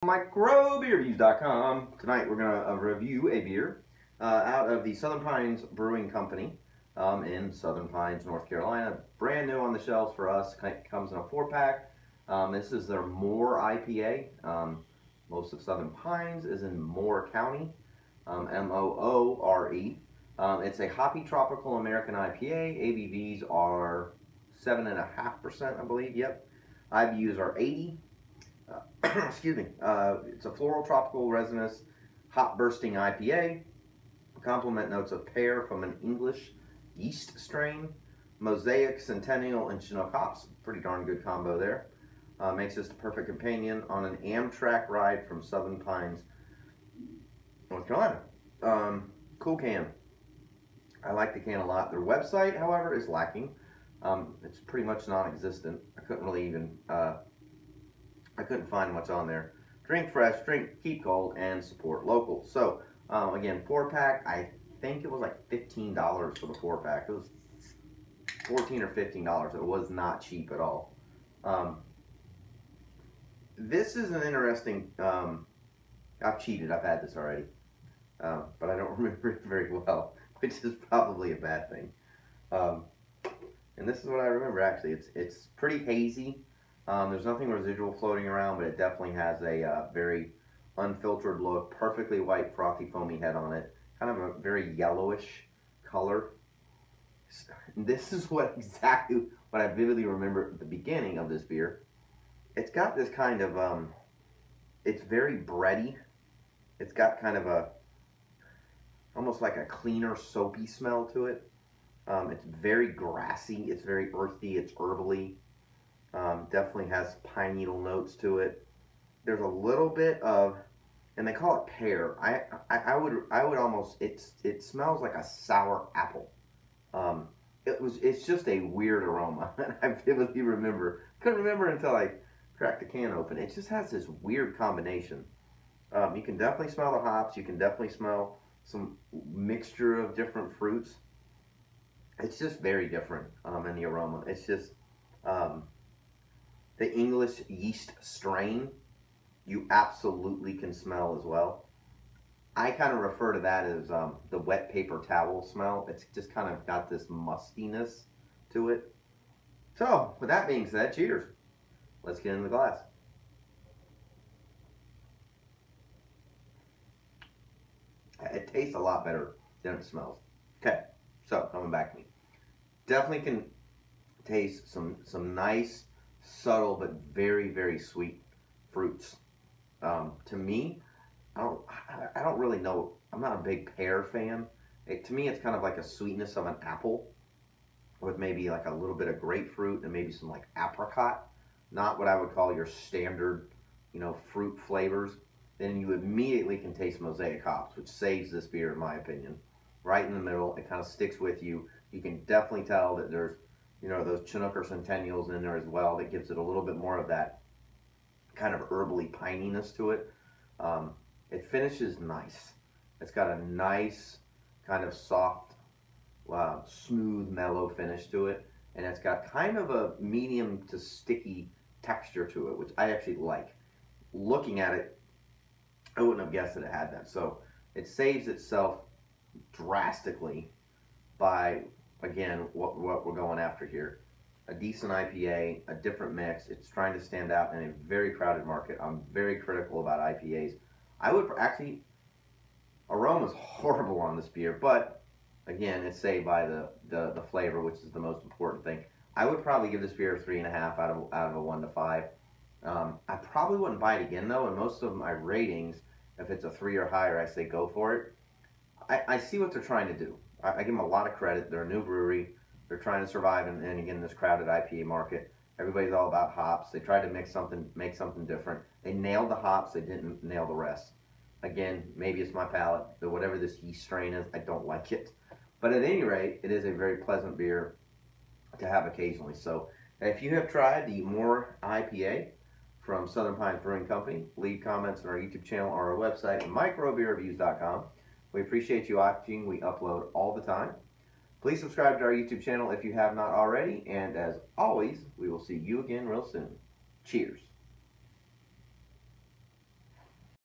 Microbeerreviews.com. Tonight we're going to review a beer out of the Southern Pines Brewing Company in Southern Pines, North Carolina. Brand new on the shelves for us. Comes in a 4-pack. This is their Moore IPA. Most of Southern Pines is in Moore County, M-O-O-R-E. It's a hoppy tropical American IPA. ABVs are 7.5%, I believe. Yep. IBUs are 80. Excuse me. It's a floral tropical resinous hop bursting IPA. Complement notes of pear from an English yeast strain. Mosaic, Centennial, and Chinook hops. Pretty darn good combo there. Makes this the perfect companion on an Amtrak ride from Southern Pines, North Carolina. Cool can. I like the can a lot. Their website, however, is lacking. It's pretty much non-existent. I couldn't really even I couldn't find much on there. Drink fresh, keep cold, and support local. So, again, 4-pack, I think it was like $15 for the 4-pack. It was $14 or $15. It was not cheap at all. This is an interesting, I've cheated, I've had this already, but I don't remember it very well, which is probably a bad thing. And this is what I remember, actually. It's pretty hazy. There's nothing residual floating around, but it definitely has a very unfiltered look. Perfectly white, frothy, foamy head on it. Kind of a very yellowish color. This is exactly what I vividly remember at the beginning of this beer. It's got this kind of, it's very bready. It's got kind of almost like a cleaner, soapy smell to it. It's very grassy. It's very earthy. It's herbally. Definitely has pine needle notes to it. There's a little bit of, and they call it pear. I would almost, it smells like a sour apple. It's just a weird aroma. I vividly remember, couldn't remember until I cracked the can open. It just has this weird combination. You can definitely smell the hops. You can definitely smell some mixture of different fruits. It's just very different in the aroma. It's just, the English yeast strain, you absolutely can smell as well. I kind of refer to that as the wet paper towel smell. It's just kind of got this mustiness to it. So, with that being said, cheers. Let's get in the glass. It tastes a lot better than it smells. Okay, so coming back to me. Definitely can taste some nice, subtle but very, very sweet fruits. To me, I don't really know. I'm not a big pear fan. To me, it's kind of like a sweetness of an apple with maybe like a little bit of grapefruit and maybe some like apricot. Not what I would call your standard, fruit flavors. Then you immediately can taste mosaic hops, which saves this beer in my opinion. Right in the middle, it kind of sticks with you. You can definitely tell that there's those Chinook or Centennials in there as well. That gives it a little bit more of that kind of herbally pininess to it. It finishes nice. It's got a nice kind of soft, smooth, mellow finish to it. And it's got kind of a medium to sticky texture to it, which I actually like. Looking at it, I wouldn't have guessed that it had that. So it saves itself drastically by, again, what we're going after here. A decent IPA, a different mix. It's trying to stand out in a very crowded market. I'm very critical about IPAs. I would actually, aroma's horrible on this beer, but again, it's saved by the flavor, which is the most important thing. I would probably give this beer a 3.5 out of a 1 to 5. I probably wouldn't buy it again though, and most of my ratings, if it's a 3 or higher, I say go for it. I see what they're trying to do. I give them a lot of credit. They're a new brewery. They're trying to survive in again, this crowded IPA market. Everybody's all about hops. They tried to make something different. They nailed the hops. They didn't nail the rest. Again, maybe it's my palate, but whatever this yeast strain is, I don't like it. But at any rate, it is a very pleasant beer to have occasionally. So if you have tried the Moore IPA from Southern Pines Brewing Company, leave comments on our YouTube channel or our website, microbeerreviews.com. We appreciate you watching. We upload all the time. Please subscribe to our YouTube channel if you have not already. And as always, we will see you again real soon. Cheers.